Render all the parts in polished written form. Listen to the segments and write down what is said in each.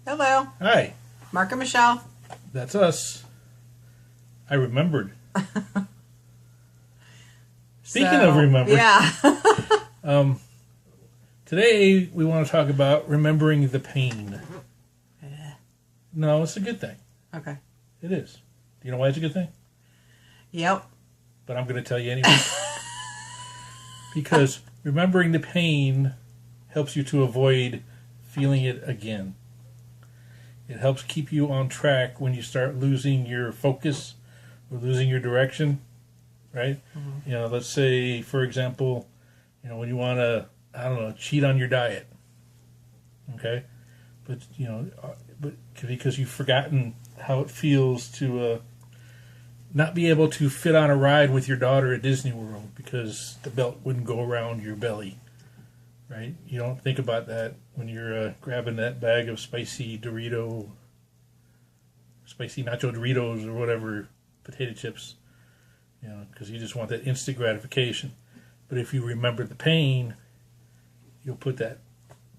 Hello, Hi, Mark and Michelle. that's us. I remembered. Speaking of remembering, yeah. today we want to talk about remembering the pain. No, it's a good thing. Okay. It is. Do you know why it's a good thing? Yep. But I'm going to tell you anyway. Because remembering the pain helps you to avoid feeling it again. It helps keep you on track when you start losing your focus or losing your direction, right? Mm-hmm. You know, let's say, for example, you know, when you want to, I don't know, cheat on your diet, okay? But, you know, because you've forgotten how it feels to not be able to fit on a ride with your daughter at Disney World because the belt wouldn't go around your belly, right? You don't think about that when you're grabbing that bag of spicy nacho Doritos or whatever, potato chips, you know, because you just want that instant gratification. But if you remember the pain, you'll put that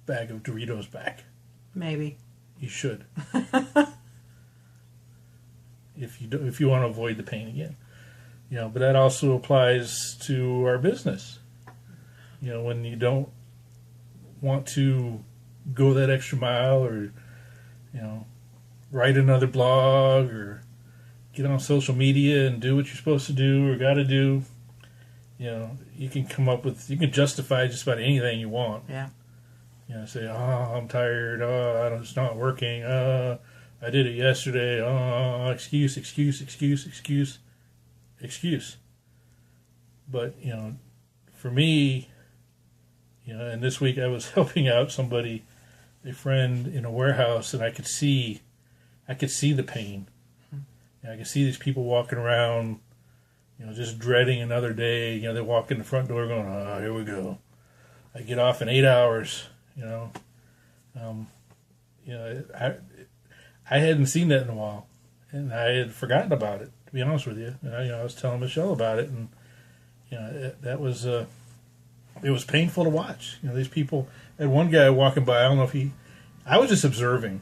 bag of Doritos back. Maybe. You should. If you want to avoid the pain again. You know, but that also applies to our business. You know, when you don't want to go that extra mile or, you know, write another blog or get on social media and do what you're supposed to do or got to do, you know, you can justify just about anything you want. Yeah. You know, say, oh, I'm tired, oh, it's not working, I did it yesterday, oh, excuse. But, you know, for me, you know, and this week I was helping out somebody, a friend in a warehouse, and I could see the pain. You know, I could see these people walking around, you know, just dreading another day. You know, they walk in the front door going, oh, here we go. I get off in 8 hours, you know. You know, I hadn't seen that in a while, and I had forgotten about it, to be honest with you. I was telling Michelle about it, and, you know, it was painful to watch. You know, these people, and one guy walking by, I don't know if I was just observing,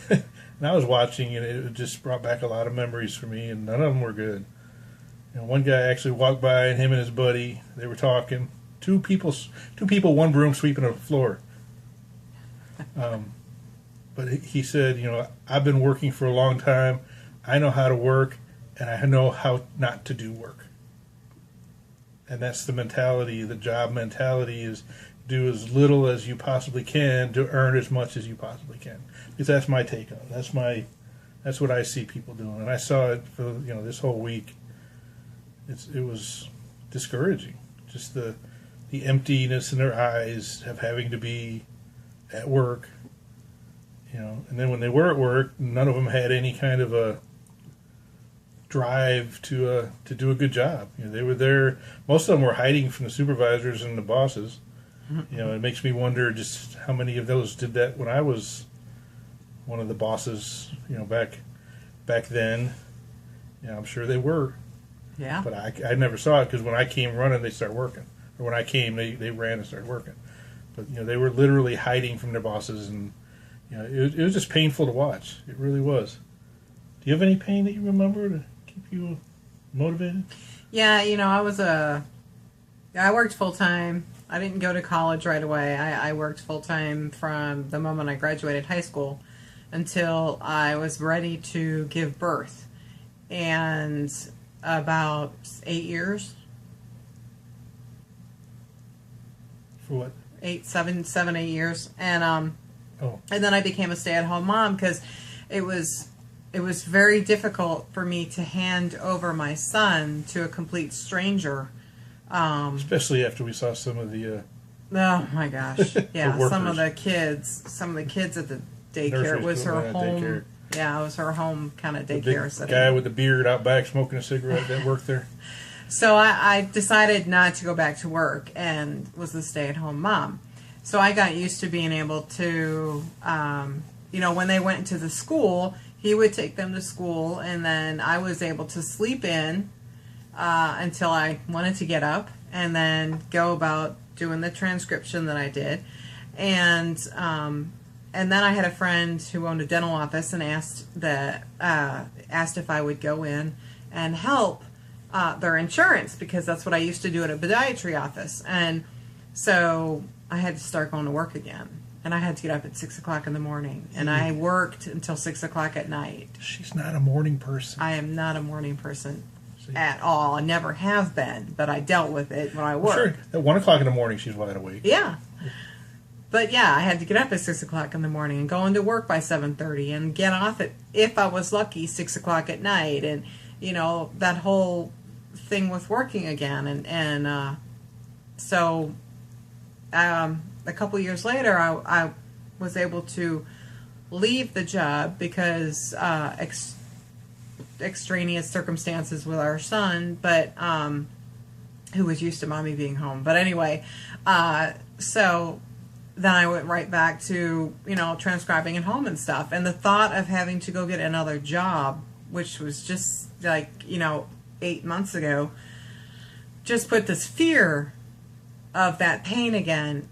and I was watching, and it just brought back a lot of memories for me, and none of them were good. You know, one guy actually walked by, and him and his buddy, they were talking. Two people, one broom sweeping the floor. But he said, you know, I've been working for a long time. I know how to work, and I know how not to do work. And that's the mentality, the job mentality is do as little as you possibly can to earn as much as you possibly can. Because that's my take on it. That's what I see people doing. And I saw it for, you know, this whole week. It was discouraging. Just the emptiness in their eyes of having to be at work. You know, and then when they were at work, none of them had any kind of a drive to do a good job. You know, they were there. Most of them were hiding from the supervisors and the bosses. You know, it makes me wonder just how many of those did that when I was one of the bosses. You know, back then. You know, I'm sure they were. Yeah. But I never saw it because when I came running, they started working. Or when I came, they ran and started working. But you know, they were literally hiding from their bosses and. You know, it was just painful to watch. It really was. Do you have any pain that you remember to keep you motivated? Yeah, you know, I worked full time. I didn't go to college right away. I worked full time from the moment I graduated high school until I was ready to give birth. And about 8 years. For what? 7, 8 years. And then I became a stay-at-home mom because it was very difficult for me to hand over my son to a complete stranger. Especially after we saw some of the. Oh my gosh! Yeah, some of the kids at the daycare. It was her home. Daycare. Yeah, it was her home kind of daycare setting. Guy with the beard out back smoking a cigarette that worked there. So I decided not to go back to work and was the stay-at-home mom. So I got used to being able to, you know, when they went to the school, he would take them to school, and then I was able to sleep in until I wanted to get up, and then go about doing the transcription that I did. And and then I had a friend who owned a dental office and asked if I would go in and help their insurance, because that's what I used to do at a podiatry office. And so I had to start going to work again. And I had to get up at 6 o'clock in the morning. And I worked until 6 o'clock at night. She's not a morning person. I am not a morning person See? at all. I never have been, but I dealt with it when I worked. Sure. At 1 o'clock in the morning, she's wide awake. Yeah. But yeah, I had to get up at 6 o'clock in the morning and go into work by 7:30 and get off at, if I was lucky, 6 o'clock at night. And, that whole thing with working again. So a couple years later, I was able to leave the job because extraneous circumstances with our son, but who was used to mommy being home. But anyway, so then I went right back to, transcribing at home and stuff. And the thought of having to go get another job, which was just like, 8 months ago, just put this fear of that pain again.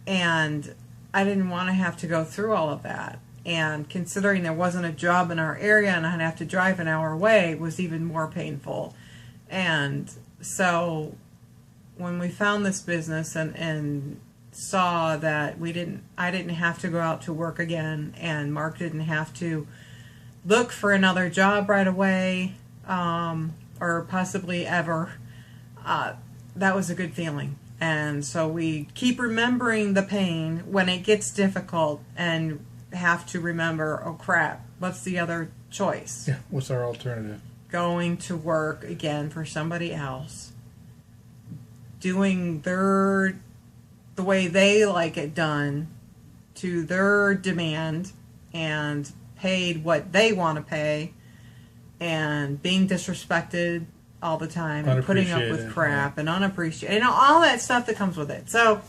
And I didn't want to have to go through all of that. And considering there wasn't a job in our area and I'd have to drive an hour away, was even more painful. And so when we found this business and saw that I didn't have to go out to work again, and Mark didn't have to look for another job right away, or possibly ever, that was a good feeling. And so we keep remembering the pain when it gets difficult and have to remember, oh crap, what's the other choice? Yeah, what's our alternative? Going to work again for somebody else, doing the way they like it done, to their demand, and paid what they want to pay, and being disrespected all the time, and putting up with crap, and unappreciated, all that stuff that comes with it. So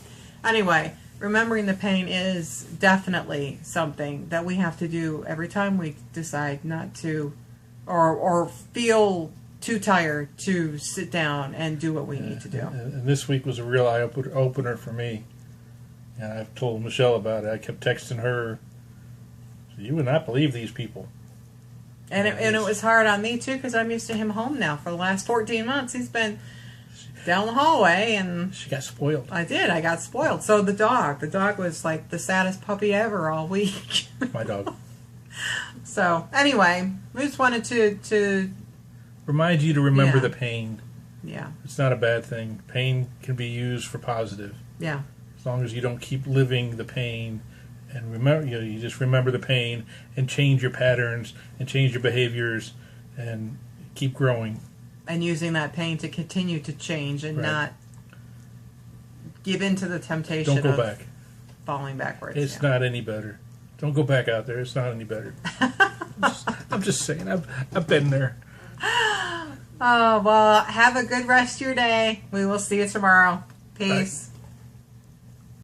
anyway, remembering the pain is definitely something that we have to do every time we decide not to, or feel too tired to sit down and do what we need to do. And this week was a real eye-opener for me. And I've told Michelle about it. I kept texting her, you would not believe these people. And it was hard on me, too, because I'm used to him home now. For the last 14 months, he's been down the hallway, and she got spoiled. I got spoiled. So the dog was like the saddest puppy ever all week. My dog. So anyway, we just wanted to remind you to remember the pain. Yeah. It's not a bad thing. Pain can be used for positive. Yeah. As long as you don't keep living the pain, and remember, you just remember the pain and change your patterns and change your behaviors and keep growing. And using that pain to continue to change and not give in to the temptation of back. Falling backwards. It's not any better. Don't go back out there. It's not any better. I'm just saying. I've been there. Oh, well, have a good rest of your day. We will see you tomorrow. Peace. Bye.